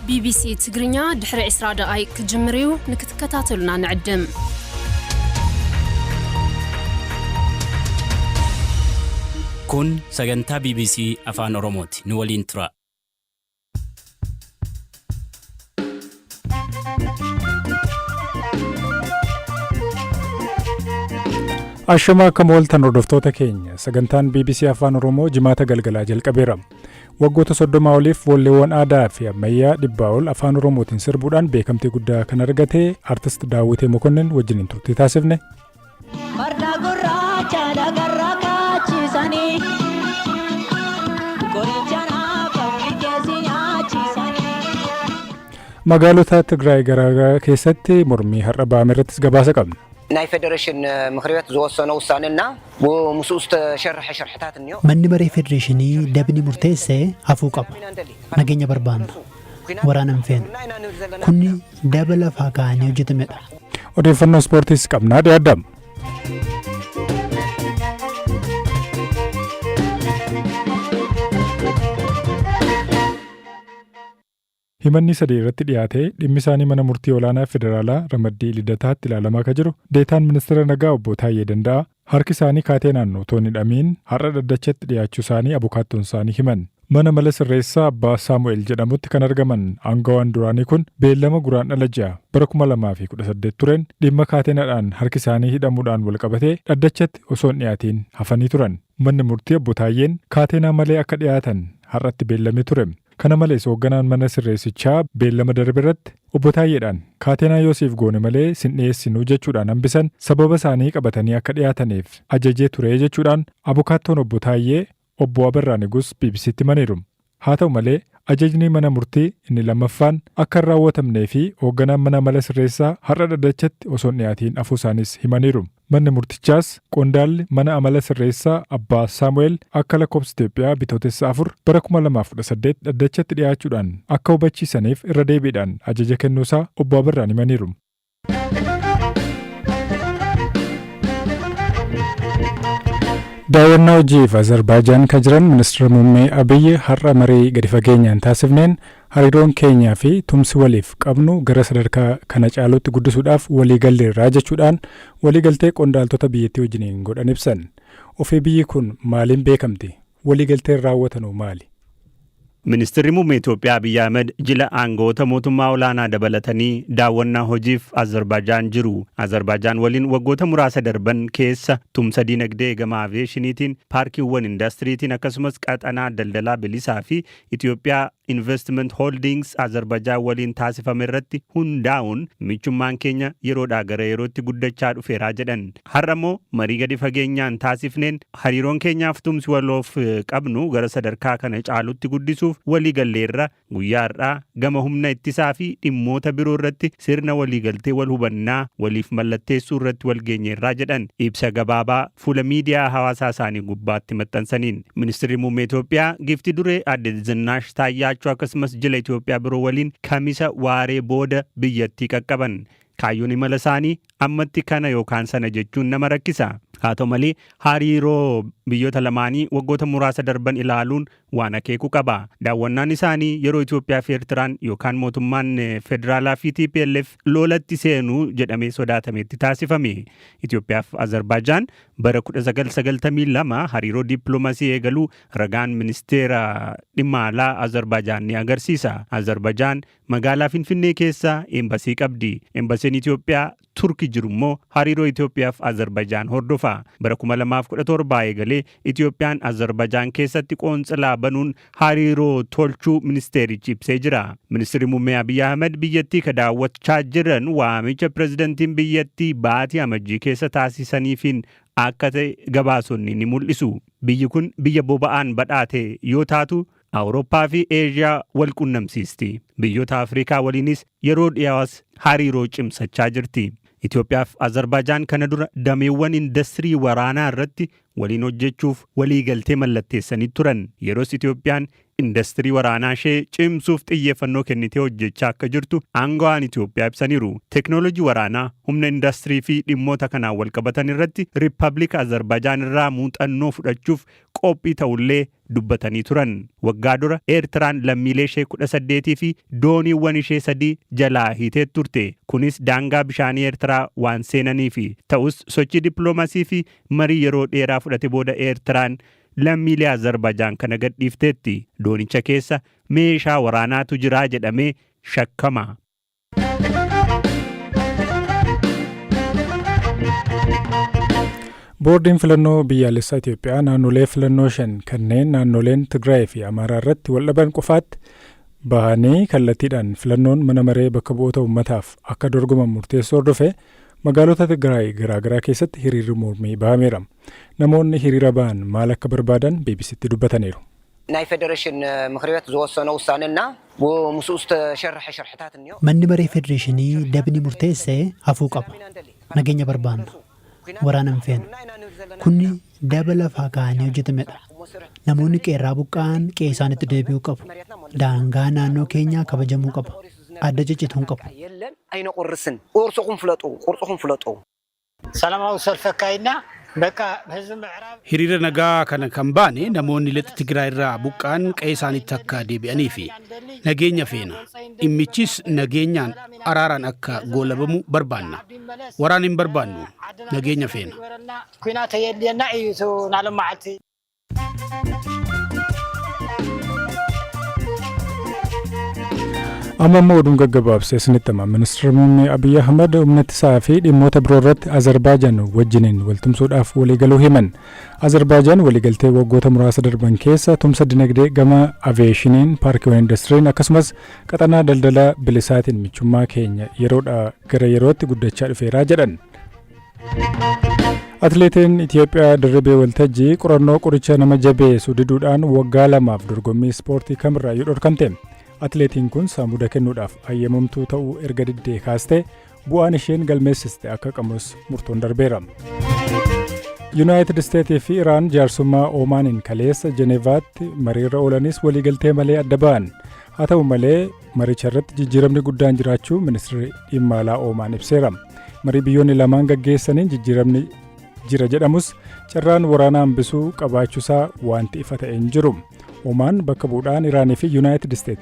BBC ትግርኛ ድሕሪ 20 ደቂቃ ክጅምሪው ንክትከታተሉና ንዕድም kun sagantaa BBC afaan Oromooti nu waliin tura. Ashama kamooltan hordoftoota keenya sagantaan BBC afaan Oromoo jimaata galgalaa jalqabeera. Waggoota 30 oliif walleewwan aadaa fi ammayyaa dhibbaa ol afaan Oromootiin sirbuudhaan beekamtii guddaa kan argate artist Daawwitee Mokonnin wajjin turtii taasifne. Magaalota Tigraay garaagaraa keessatti mormii har'a ba'ame irrattis gabaasa qabna. ናይ ፌደሬሽን ምክር ቤት ዝወሰነ ውሳኔና ወሙሱስ ተሸርሐ ሸርሕታት እንዮ manni maree federeeshinii dabni murteesse hafuu qaba nageenya barbaanna waraanan feena kunni dabala faakaanii hojjetamedha. Odeeffannoo ispoortiis qabnaa dhiyaadama. Himanni sadii irratti dhiyaate dhimmi isaanii mana murtii olaanaa federaalaa Ramaddii Lidataatti ilaalamaa akka jiru deetaan ministeera nagaa obbo Taayyee Danda'a harki isaanii kaatee naannoo toonni dhamiin har'a dhaddachatti dhiyaachuu isaanii abukaattoon isaanii himan. Mana mala sirreessaa abbaa Saamu'eel jedhamutti kan argaman aangawaan duraanii kun beellama guraandhala 6 bara 2018 tureen dhimma kaateenadhaan harki isaanii hidhamuudhaan wal qabatee dhaddachatti osoo hin dhiyaatiin hafanii turan. Manni murtii obbo Taayyeen kaateenaa malee akka dhiyaatan har'atti beellamee ture. Kana malees hoogganaan mana sirreessichaa beellama darbe irratti obbo Taayyeedhaan kaateenaa Yoosiif goone malee sin dhiyeessinu jechuudhaan hambisan sababa isaanii qabatanii akka dhiyaataniif ajajee ture jechuudhaan abukaattoon obbo Taayyee obbo Abarraa Nigus BBCtti himaniiru. Haa ta'u malee ajajni mana murtii inni lammaffaan akka hin raawwatamnee fi hoogganaan mana mala sirreessaa har'a dhaddachatti osoo hin dhiyaatiin hafuu isaanis himaniiru. Manni murtichaas qondaalli mana amala sirreessaa abbaa Saamu'eel akka lakkoofsa Itoophiyaa bitootessa 4 bara 2018 dhaddachatti dhiyaachuudhaan akka hubachiisaniif irra deebiidhaan ajaja kennuusaa obbo Abarraan himaniiru. Daawwannaa hojiif Azerbaajaan kan jiran ministeera muummee Abiyyi har'a marii gadi fageenyaan taasifneen hariiroon keenyaa fi tumsi waliif qabnu gara sadarkaa kana caalutti guddisuudhaaf waliigalleerraa jechuudhaan waliigaltee qondaaltota biyyattii wajjiniin godhan ibsan. Ofii biyyi kun maaliin beekamti? Waliigalteen raawwatanu maali? Ministeerri muummee Itoophiyaa Abiyyi Ahmed jila aangoota mootummaa olaanaa dabalatanii daawwannaa hojiif Azerbaajaan jiru. Azerbaajaan waliin waggoota muraasa darban keessa tumsa dinagdee gama aviyeeshiniitiin paarkiiwwan indastiriitiin akkasumas qaxanaa daldalaa bilisaa fi Itoophiyaa Investment Holdings Azerbaajaan waliin taasifame irratti hundaa'uun michummaan keenya yeroodhaa gara yerootti guddachaa dhufeeraa jedhan. Har'ammoo marii gadi fageenyaan taasifneen hariiroon keenyaaf tumsi waloof qabnu gara sadarkaa kana caalutti guddisuuf waliigalleerra guyyaa har'aa gama humna ittisaa fi dhimmoota biroo irratti sirna waliigaltee wal hubannaa waliif mallatteessuu irratti wal geenyeerraa jedhan ibsa gabaabaa fuula miidiyaa hawaasaa isaanii gubbaatti maxxansaniin. Ministeerri muummee Itoophiyaa gifti duree Aadde Zinaash Taayyaachoo akkasumas jila Itoophiyaa biroo waliin kamisa waaree booda biyyattii qaqqaban. Kaayyoon imala isaanii ammatti kana yookaan sana jechuun nama rakkisa. Haa ta'u malee hariiroo biyyoota lamaanii waggoota muraasa darban ilaaluun waan akeeku qaba. Daawwannaan isaanii yeroo Itoophiyaa fi Eertiraan yookaan mootummaan federaalaa fi TPLF lolatti seenuu jedhamee sodaatametti taasifame. Itoophiyaa fi Azerbaajaan bara 1992 hariiroo dippiloomaasii eegaluu ragaan ministeera dhimma alaa Azerbaajaan ni agarsiisa. Azerbaajaan magaalaa Finfinnee keessa eembasii qabdi. Eembasiin Itoophiyaa Turkii jiru immoo hariiroo Itoophiyaa fi Azerbaajaan hordofa. Bara 2017 eegalee Itoophiyaan Azerbaajaan keessatti qoonsilaa banuun hariiroo tolchuu ministeerichi ibsee jira. Ministeerri muummee Abiyyi Ahmed biyyattii ka daawwachaa jiran waamicha pirezidantiin biyyattii baatii amajjii keessa taasisaniifiin akka ta'e gabaasonni ni mul'isu. Biyyi kun biyya boba'aan badhaate yoo taatu Awurooppaa fi Eeshiyaa wal qunnamsiisti. Biyyoota Afrikaa waliinis yeroo dhiyaas hariiroo cimsachaa jirti. Itoophiyaa fi Azerbaajaan kana dura dameewwan industirii waraanaa irratti waliin hojjechuuf waliigaltee mallatteessanii turan. Yeroos Itoophiyaan industirii waraanaa ishee cimsuuf xiyyeeffannoo kennitee hojjechaa akka jirtu aangawaan Itoophiyaa ibsaniiru. Teknoolojii waraanaa humna industirii fi dhimmoota kanaan wal qabatan irratti Riippaabilika Azerbaajaan irraa muuxannoo fudhachuuf qophii ta'ullee dubbatanii turan. Waggaa dura Eertiraan lammiilee ishee 18 fi dooniiwwan ishee 3 jalaa hiitee turte. Kunis daangaa bishaanii Eertiraa waan seenaniif. Ta'us sochii dippiloomaasii fi marii yeroo dheeraa fudhate booda Eertiraan lammiilee Azerbaajaan kana gadhiifteetti. Doonicha keessa meeshaa waraanaatu jiraa jedhamee shakkama. Boordiin filannoo biyyaalessaa Itoophiyaa naannolee filannoo 5 kanneen naannoleen Tigraay fi Amaaraa irratti wal dhaban qofaatti bahanii kallattiidhaan filannoon mana maree bakka bu'oota uummataaf akka dorgoman murteessoo hordofee magaalota Tigraay garaagaraa keessatti hiriirri mormii bahameera. Namoonni hiriira bahan maal akka barbaadan BBCtti dubbataniiru. ናይ ፌደሬሽን ምክር ቤት ዝወሰነ ውሳኔና ምስኡ ዝተሸርሐ ሸርሕታት እንዮ manni maree federeeshinii dabni murteessee hafuu qaba. Nageenya barbaanna. Waraana hin feenu. Kunni daba lafaa kaa'anii hojjetamedha. Namoonni qeerraa buqqa'an qe'ee isaanitti deebi'uu qabu. Daangaa naannoo keenyaa kabajamuu qaba. Adda ciccituu hin qabu. አይነቆርስን ቁርጽኹም ፍለጡ ቁርጽኹም ፍለጡ ሰላማዊ ሰልፍ አካሂድና በቃ ህዝብ ምዕራብ hiriira nagaa kana kan baane namoonni lixa Tigraay irraa buqqa'an qe'ee isaaniitti akka deebi'anii fi nageenya feena. Dhimmichis nageenyaan araaraan akka goolabamu barbaanna. Waraana hin barbaannu. Nageenya feena. ኩናት የለና እዩ ናለ ማዓልቲ Amma immoo oduun gaggabaabsee isinitti hima. Ministeerri muummee Abiyyi Ahmad humna ittisaa fi dhimmoota biroo irratti Azerbaajaan wajjiniin waltumsuudhaaf waliigaluu himan. Azerbaajaan waliigaltee waggoota muraasa darban keessa tumsa dinagdee gama aviyeeshiniin, paarkiiwwan indastiriin akkasumas qaxanaa daldalaa bilisaatiin michummaa keenya yeroodhaa gara yerootti guddachaa dhufeeraa jedhan. Atileetiin Itoophiyaa Dirribee Waltajjii qorannoo qoricha nama jabeessu diduudhaan waggaa 2 dorgommii ispoortii kamirraayyuu dhorkamte. Atileetiin kun saamuda kennuudhaaf ayyamamtuu ta'uu erga diddee kaastee bu'aan isheen galmeessiste akka qamus murtoon darbeera. Yuunaayitid Isteetii fi Iraan jaarsummaa Oomaaniin kaleessa Jeneevaatti mariirra oolanis waliigaltee malee adda ba'an. Haa ta'u malee maricha irratti jijjiiramni guddaan jiraachuu ministeerri dhimma alaa Oomaan ibseera. Marii biyyoonni lamaan gaggeessaniin jijjiiramni jira jedhamus carraan waraanaa hambisuu qabaachuusaa wanti ifa ta'e hin jiru. Oomaan bakka bu'uudhaan Iraanii fi Yuunaayitid Isteet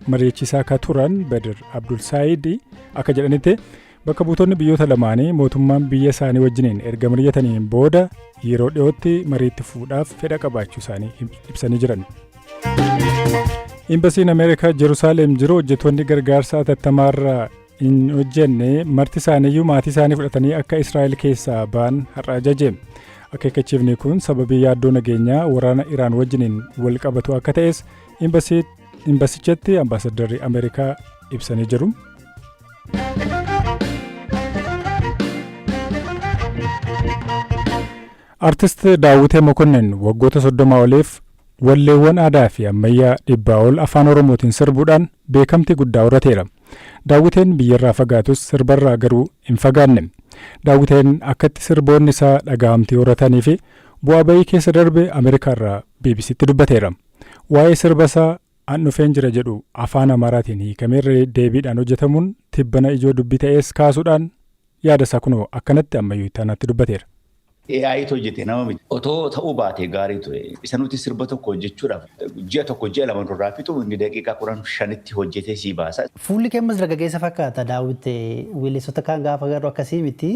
mariichisaa akka turan Badir Abdul Saayid akka jedhanitti bakka buutonni biyyoota lamaanii mootummaan biyya isaanii wajjiniin erga mari'ataniin booda yeroo dhiyootti mariitti fuudhaaf fedha qabaachuu isaanii ibsanii jiran. Imbasiin Ameerikaa Jerusaaleem jiru hojjettoonni gargaarsa atattamaarra hin hojjenne marti isaaniiyyuu maatii isaanii fudhatanii akka Israa'el keessaa ba'an har'a ajaje. Akeekkachiifni kun sababii yaaddoo nageenyaa waraana Iraan wajjiniin wal qabatu akka ta'es imbasichatti ambaasaddarri Ameerikaa ibsanii jiru. Artist Daawitee Mokonnin waggoota 30 oliif walleewwan aadaa fi ammayyaa 100 ol afaan Oromootiin sirbuudhaan beekamtii guddaa horateera. Daawiteen biyyarraa fagaatus sirbarraa garuu hin fagaanne. Daawiteen akkatti sirboonni isaa dhaga'amtii horatanii fi bu'aa bayii keessa darbe Ameerikaarraa BBCtti dubbateera. Waa'ee sirba isaa an dhufeen jira jedhu afaan Amaaraatiin hiikameerra deebiidhaan hojjetamuun tibbana ijoo dubbii ta'es kaasuudhaan yaada isaa kunoo akkanatti ammayyuu ittaanaatti dubbateera. AI'tu hojjete nama miti. Otoo ta'uu baatee gaarii ture. Isa nuti sirba tokko hojjechuudhaaf ji'a tokko ji'a 2 durraa fixu inni daqiiqaa 15tti hojjetee sii baasa. Fuulli keemmas dargaggeessa fakkaata Daawit weellistoota kan gaafa garuu akkasii miti.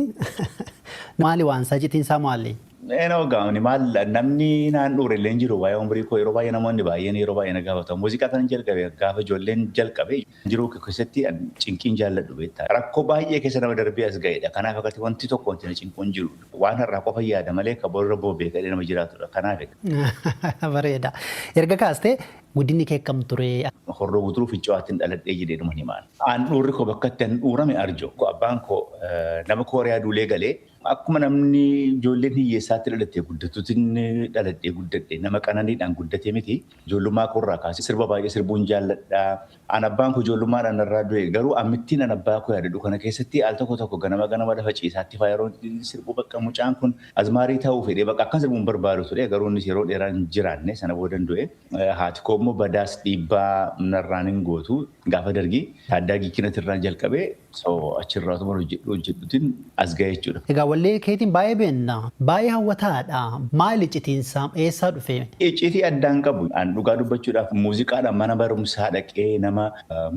Maali waan isaa citiinsaa maali? Eenoo gaafni maal namni naan dhuure illee jiru waa'ee umrii koo yeroo baay'ee namoonni baay'een yeroo baay'ee na gaafatu. Muuziqaa kan jalqabe gaafa ijoolleen jalqabe jiruu keessatti cinqiin jaalladhu beektaa. Rakkoo baay'ee keessa nama darbee as ga'edha. Kanaaf akkati wanti tokko wanti na cinquun jiru. Waan har'aa qofa yaada malee kan boorra boobee kadhee nama jiraatudha. Kanaaf. Bareeda. Erga kaastee guddinni kee akkam ture? Horroo guutuu fi ciwaattiin dhaladhee jedhee dhuma himaan. Aan dhuurri koo bakka itti dhuurame arjo. Abbaan koo nama Kooriyaa duulee galee akkuma namni ijoolleen hiyyeessaatti dhalatee guddatuutiin dhaladhee guddadhe nama qananiidhaan guddatee miti. Ijoollummaa koorraa kaasee sirba baay'ee sirbuun jaalladha. An abbaan koo ijoollummaadhaan irraa du'e garuu ammittiin an abbaa koo yaadadhu kana keessatti al tokko ganama lafa ciisaatti fa'aa yeroo sirbu bakka mucaan kun azmaarii ta'uu fedhee bakka akkan sirbuun barbaadu ture garuu innis yeroo dheeraa hin jiraanne sana boodan du'e. Haati koo immoo badaas dhiibbaa narraan hin gootu gaafa dargii taaddaa giikinatirraan jalqabee achirraa utuma hojjedhuutiin as ga'e jechuudha. Egaa wallee keetiin baay'ee beenna baay'ee hawwataadha. Maali icitiinsaa eessaa dhufe? Iccitii addaan qabu. An dhugaa dubbachuudhaaf muuziqaadhaan mana barumsaa dhaqee nama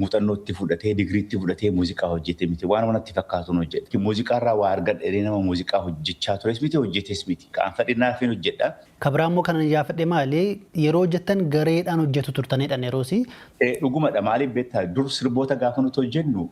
muuxannootti fudhatee digiriitti fudhatee muuziqaa hojjete miti. Waan manatti fakkaatuun hojjete. Muuziqaarraa waa argadhee nama muuziqaa hojjechaa tures miti hojjetes miti. Kan fedhinaafin hojjedha. Kabiraan immoo kanan ijaafadhe maali yeroo hojjettan gareedhaan hojjetu turtanidha yeroosi? Dhugumadha maaliif beektaa dur sirboota gaafa nuti hojjennu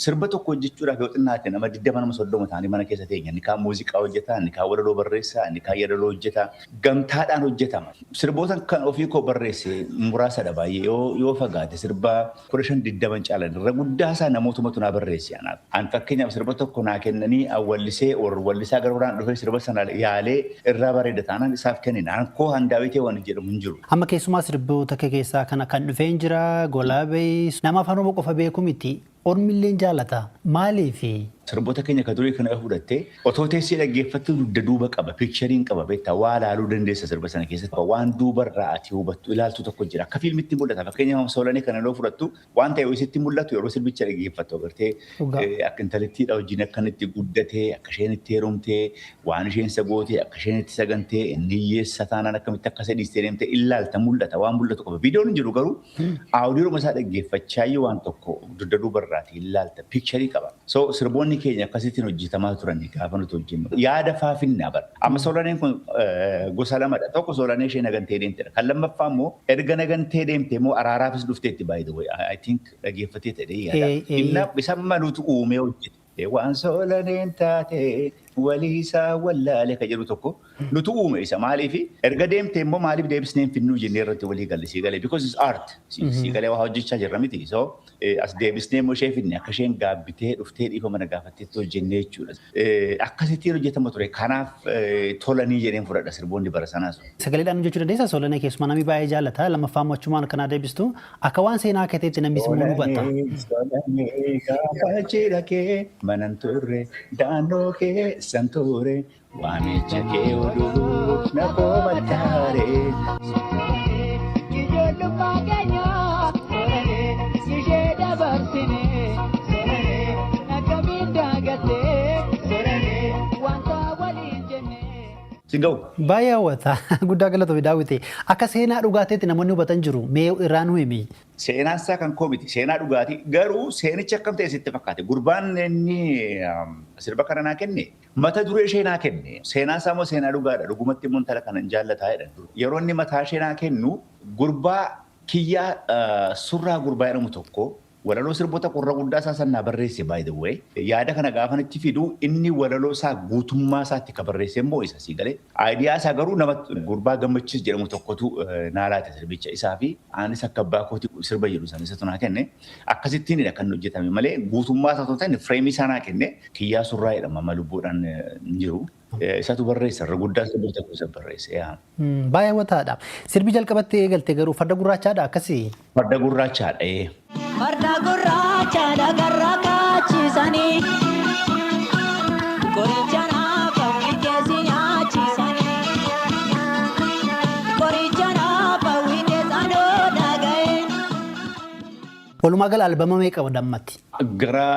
sirba tokko hojjechuudhaaf yoo xinnaate nama 20 nama 30 ta'anii mana keessa teenya ni kaan muuziqaa hojjetaa ni kaan walaloo barreessaa ni kaan yaadaloo hojjetaa gamtaadhaan hojjetama. Sirboota kan ofii koo barreesse muraasadha baay'ee yoo fagaate sirba 15-20 caalan irra guddaa isaa namootumatu naa barreesse anaaf. An fakkeenyaaf sirba tokko naa kennanii awwallisee wallisaa gara biraan dhufee sirba sana yaalee irraa bareeda taanaan isaaf kennin. An koo handaawitee waan jedhamu hin jiru. Amma keessumaa sirboota kee keessaa kana kan dhufee hin jira Golaabee nama afaan Oromoo qofa beeku miti. Ormilleen jaalata maaliifi? Sirboota keenya kan durii kana fudhattee otoo teessee dhaggeeffattu dugda duuba qaba piikchariin qaba beektaa waa ilaaluu dandeessa sirba sana keessatti waan duubarraa ati hubattu ilaaltu tokko jira akka fiilmitti mul'ata fakkeenyaaf Soolanii kana yoo fudhattu waan ta'e isitti mul'atu yeroo sirbicha dhaggeeffattu agartee akka intalattiidha wajjin akkan itti guddatee akka isheen itti heerumtee waan isheen sagootee akka isheen itti sagantee inni hiyyeessa taanaan akkamitti akka sadhiistee deemtee ilaalta mul'ata waan mul'atu qaba viidiyoon hin jiru garuu aawudiyooma isaa dhaggeeffachaayyuu waan tokko dugda duubarraati ilaalta piikcharii qaba. So sirboonni keenya akkasittiin hojjetamaa turan gaafa nuti hojjennu. Yaada faafinna bara. Amma Soolaneen kun gosa lamadha. Tokko Soolanee ishee nagantee deemtedha. Kan lammaffaa immoo erga nagantee deemte immoo araaraafis dhufteetti by the way. I think dhaggeeffatee ta'ee yaada. Inna isa maluutu uumee hojjete. Waan Soolaneen taate walii isaa wallaalee kan jedhu tokko nutu uume isa maaliifi erga deemte immoo maaliif deebisneen finnuu jennee irratti walii galle sii galee because it's art sii galee waa hojjechaa jirra miti so as deebisnee immoo ishee finne akka isheen gaabbitee dhuftee dhiifa mana gaafatteetti hojjennee jechuudha. Akkasittiin hojjetama ture kanaaf tolanii jedheen fudhadha sirboonni bara sanaas. Sagaleedhaan hojjechuu dandeessaa Soolanee keessumaa namni baay'ee jaallata lammaffaa achumaan kanaa deebistu akka waan seenaa keeteetti namni simuu hubata. Soolanee gaafa jira kee manan turre daandoo kee santure waamicha kee oduuf na koomataare. Ijoollummaa keenya Soolanee ishee dabarsine Soolanee akkamiin daagattee Soolanee wanta waliin jenne. Singawu. Baay'ee hawwata guddaa galatoomi daawwite akka seenaa dhugaateetti namoonni hubatan jiru mee irraan himi. Seenaan isaa kan koo miti seenaa dhugaatii garuu seenicha akkam ta'e sitti fakkaate gurbaan inni sirba kana naa kenne mata duree ishee naa kenne seenaan isaa immoo seenaa dhugaadha dhugumatti immoo intala kana jaalataa jedhan yeroo inni mataa ishee naa kennu gurbaa kiyyaa surraa gurbaa jedhamu tokko walaloo sirboota qorra guddaa isaa sannaa barreesse by the way yaada kana gaafan itti fidu inni walaloo isaa guutummaa isaatti ka barreesse immoo isa sii galee aayidiyaa isaa garuu nama gurbaa gammachiis jedhamu tokkotu naa laate sirbicha isaa fi anis akka abbaa kooti sirba jedhu san isatu naa kenne akkasittiinidha kan hojjetame malee guutummaa isaa otoo ta'e fireemii isaa naa kenne kiyyaa surraa jedhama amma lubbuudhaan hin jiru. Isatu barreessa irra guddaa sirboota kuusa barreesse. Baay'ee hawwataadha. Sirbi jalqabattee eegalte garuu farda gurraachaadha akkasii? Farda gurraachaadha. Farda gurraachaadha garra kaachisanii qoricha naaf hawwitee nyaachisanii qoricha naaf hawwitee sanoo dhaga'een. Walumaa gala albama meeqa qaba dammatti? Gara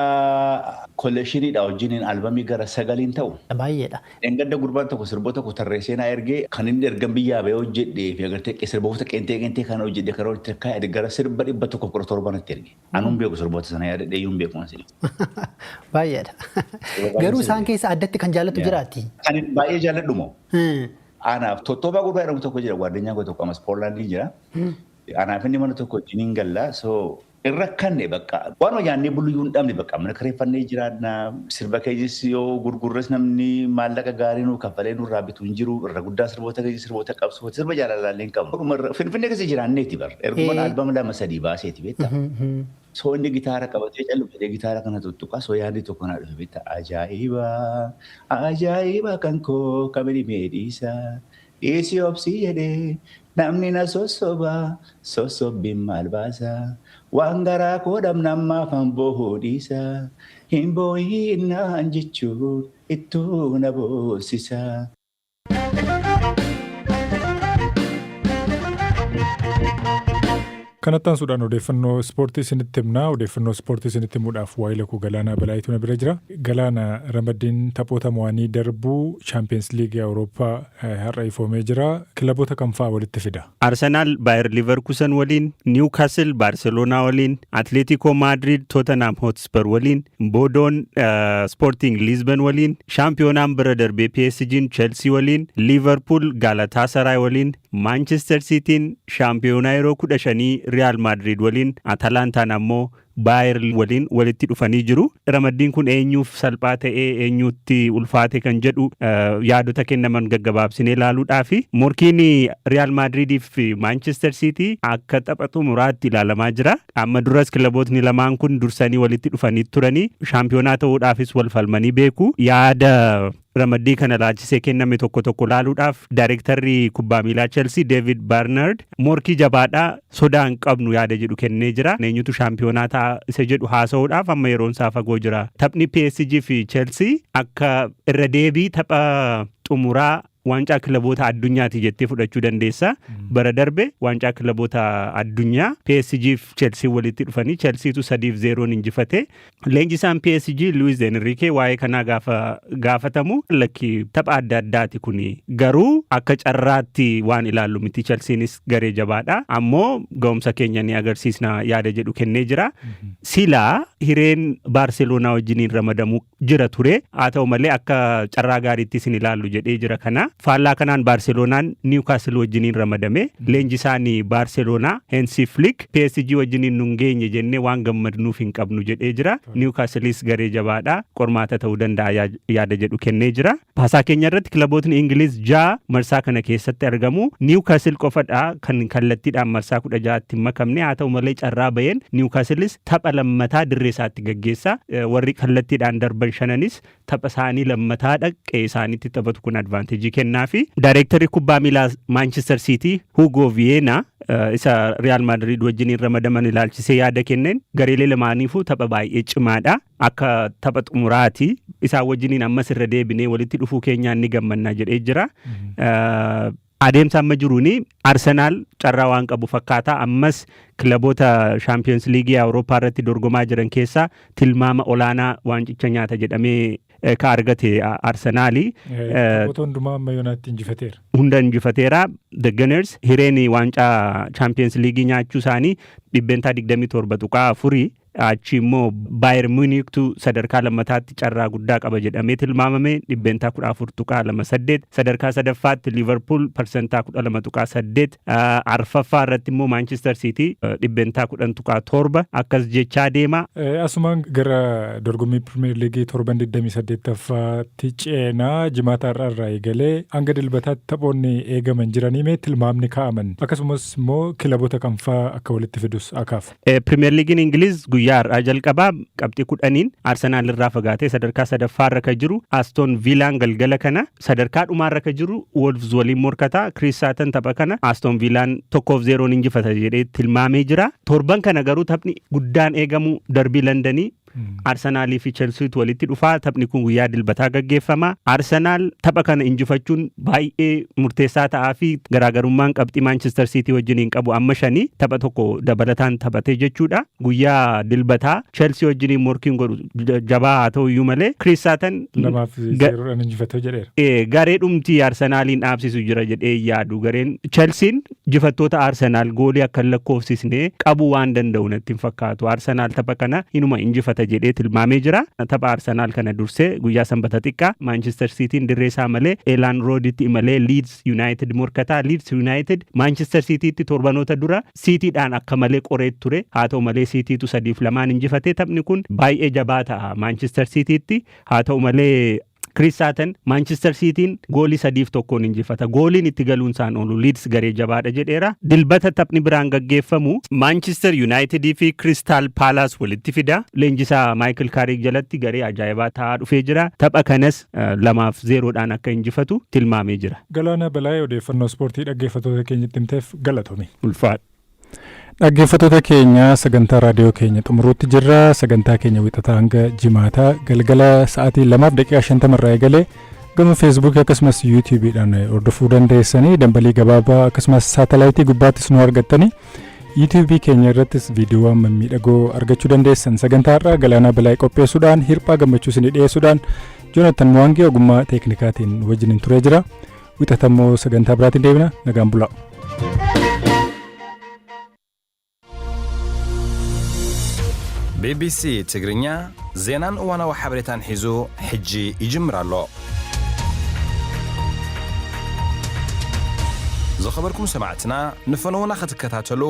kolleeshiniidha wajjiniin albamii gara 9 ta'u. Baay'eedha. Engadda gurbaan tokko sirboota tokko tarreessee naa ergee kan inni ergan biyyaa bahee hojjedhee fi agartee sirboota qeenxee kana hojjedhee karaa walitti akka gara sirba 117 natti erge. Anuun beeku sirboota sana yaadadhee yuun beeku maasii. Baay'eedha. Garuu isaan keessa addatti kan jaallatu jiraati. Kan baay'ee jaalladhu moo? Anaaf tottobaa gurbaa jedhamu tokko jira guardeenyaa koo tokko amas Poolaandii jira. Anaaf inni mana tokko wajjiniin galla so irra kanne bakka waan hojjannee buluyyuu hin dhabne bakka mana kireeffannee jiraanna sirba keenyas yoo gurgurres namni maallaqa gaarii nuu kaffalee nurraa bitu hin jiru irra guddaa sirboota keenya sirboota qabsoo sirba jaalalaallee hin qabnu. Finfinnee keessa jiraanneeti bar ergumaan albama 2-3 baaseeti beektaa. So inni gitaara qabatee callu jedhee gitaara kana tuttuqaa so yaadni tokko na dhufe bitta ajaa'iba kan koo kamini meedhiisa dhiisii obsii jedhee namni na sossobbiin maal baasa waan garaa koo dhabnammaaf hamboo hoodhiisa hin boo'innaan jechuun ittuu na boossisa. Kanattaan suudhaan odeeffannoo ispoortii isinitti himnaa. Odeeffannoo ispoortii isinitti himuudhaaf waa'ee koo Galaanaa Balaayituu na bira jira. Galaana Ramaddiin taphoota mo'anii darbuu Champions League Awurooppaa har'a ifoomee jira. Kilaboota kam fa'aa walitti fida? Arsenaal Bayer Leverkusen waliin, Newcastle Barcelona waliin, Atletico Madrid Tottenham Hotspur waliin, Bodoon Sporting Lisbon waliin, shaampiyoonaan bira darbee PSG Chelsea waliin, Liverpool Galatasaray waliin, Manchester City shaampiyoonaa yeroo 15 Real Madrid waliin, Atalantaan ammoo Bayer waliin walitti dhufanii jiru. Ramaddiin kun eenyuuf salphaa ta'ee eenyutti ulfaate kan jedhu yaadota kennaman gaggabaabsinee ilaaluudhaaf morkiin Real Madrid fi Manchester City akka taphatu muraatti ilaalamaa jira. Amma duras kilabootni lamaan kun dursanii walitti dhufanii turanii shaampiyoonaa ta'uudhaafis wal falmanii beeku. Yaada Ramaddii kana laachisee kenname tokko tokko laaluudhaaf Daayirektarri kubbaa miilaa Chelsea David Barnard morkii jabaadhaa sodaa hin qabnu yaada jedhu kennee jira. Eenyutu shaampiyoonaa ta'a isa jedhu haasa'uudhaaf amma yeroon isaa fagoo jira. Taphni PSG fi Chelsea akka irra deebii tapha xumuraa waancaa kilaboota addunyaati jettee fudhachuu dandeessa. Bara darbe waancaa kilaboota addunyaa PSG fi Chelsea walitti dhufanii Chelseatu 3-0 injifate. Leenjisaan PSG Luis Enrique waa'ee kanaa gaafatamu lakki tapha adda addaati kuni. Garuu akka carraatti waan ilaallu miti. Chelseanis garee jabaadha. Ammoo ga'umsa keenya ni agarsiisna yaada jedhu kennee jira. Silaa hireen Barcelona wajjiniin ramadamuu jira ture. Haa ta'u malee akka carraa gaariitti isin ilaallu jedhee jira kana. Faallaa kanaan Barcelonaan Newcastle wajjiniin ramadame. Leenjisaan Barcelona Hansi Flick PSG wajjiniin nun geenye jennee waan gammadnuuf hin qabnu jedhee jira. Newcastleis garee jabaadha. Qormaata ta'uu danda'a yaada jedhu kennee jira. Paasaa keenya irratti kilabootni Ingiliz 6 marsaa kana keessatti argamu. Newcastle qofadha kan kallattiidhaan marsaa 16tti makamne. Haa ta'u malee carraa baheen Newcastleis tapha lammataa dirree isaatti gaggeessa. Warri kallattiidhaan darban shananis tapha isaanii lammataadha qe'ee isaaniitti taphatu kun advaanteejii kennafi. Daayirektarri kubbaa miilaa Manchester City Hugo Viena isa Real Madrid wajjiniin ramadaman ilaalchisee yaada kenneen gareelee lamaaniifuu tapha baay'ee cimaadha. Akka tapha xumuraati. Isaan wajjiniin ammas irra deebinee walitti dhufuu keenyaan ni gammannaa jedhee jira. Adeemsa amma jiruuni Arsenaal carraa waan qabu fakkaata. Ammas kilaboota Champions League Awurooppaa irratti dorgomaa jiran keessaa tilmaama olaanaa waancicha nyaata jedhamee ka argate Arsenaali. Taphoota hundumaa amma yoonaatti injifateera. Hunda injifateera. The Gunners hireen waancaa Champions League nyaachuu isaanii 27.4 achi immoo Bayern Munichtu sadarkaa lammataatti carraa guddaa qaba jedhamee tilmaamame 14.28. Sadarkaa sadaffaatti Liverpool parsantaa 12.8. Arfaffaa irratti immoo Manchester City 10.7 akkas jechaa deema. Asumaan gara dorgommii Premier League 28ffatti ceenaa jimaata irraa eegalee hanga dilbataatti taphoonni eegaman jiranii mee tilmaamni kaa'aman akkasumas immoo kilaboota kanfaa akka walitti fidus akaaf. Premier League Ingiliz guyyaa har'aa jalqabaa qabxii 10 Arsenaal irraa fagaatee sadarkaa sadaffaarra ka jiru. Aston Villaan galgala kana sadarkaa dhumaarra ka jiru Wolves waliin morkata. Chris Sutton tapha kana Aston Villaan 1-0 injifata jedhee tilmaamee jira. Torban kana garuu taphni guddaan eegamu darbii Londonii Arsenaalii fi Chelseatu walitti dhufaa. Taphni kun guyyaa dilbataa gaggeeffama. Arsenaal tapha kana injifachuun baay'ee murteessaa ta'aa fi garaagarummaan qabxii Manchester City wajjiniin qabu amma 5 tapha tokko dabalataan taphatee jechuudha. Guyyaa dilbataa Chelsea wajjiniin morkiin godhu jabaa haa ta'u iyyuu malee Chris Sutton 2-0 injifatee jedheera. Garee dhumtii Arsenaaliin dhaabsisu jira jedhee yaadu. Gareen Chelsean injifattoota Arsenaal goolii akka lakkoofsisnee qabu waan danda'u natti hin fakkaatu. Arsenaal tapha kana inuma injifata jedhee tilmaamee jira. Tapha Arsenaal kana dursee guyyaa sanbata xiqqaa Manchester Cityin dirree isaa malee Elland Roaditti imalee Leeds United morkataa. Leeds United Manchester Citytti torbanoota dura Cityidhaan akka malee qoree ture. Haa ta'u malee Citytu 3-2 injifatee taphni kun baay'ee jabaa ta'a Manchester Citytti. Haa ta'u malee Chris Sutton Manchester Cityin goolii 3-1 injifata. Gooliin itti galuun isaan oolu Leeds garee jabaadha jedheera. Dilbata taphni biraan gaggeeffamu Manchester United fi Crystal Palace walitti fida. Leenjisaa Michael Carrick jalatti garee ajaa'ibaa ta'aa dhufee jira. Tapha kanas 2-0dhaan akka injifatu tilmaamee jira. Galaana Balaayee odeeffannoo ispoortii dhaggeeffattoota keenyatti himteef galatoomi. Ulfaadha. Dhaggeeffattoota keenya sagantaa raadiyoo keenya xumuruutti jirra. Sagantaa keenya wixataa hanga jimaataa galgala sa'aatii 2:50 irraa eegalee gama Facebook akkasumas YouTube'dhaan hordofuu dandeessanii dambalii gabaabaa akkasumas saatalaayitii gubbaattis nu argattanii YouTube keenya irrattis viidiyoo miidhagoo argachuu dandeessan. Sagantaa irraa Galaana Balaayee qopheessuudhaan hirphaa gammachuu isinii dhiyeessuudhaan Jonathan Mwangi ogummaa teeknikaatiin wajjin turee jira. Wixatammoo sagantaa biraatiin deebina. Nagaan bulaa. BBC ትግርኛ ዜናን እዋናዊ ሓበሬታን ሒዙ ሕጂ ይጅምር ኣሎ። ዝኸበርኩም ሰማዕትና ንፈነውና ክትከታተሉ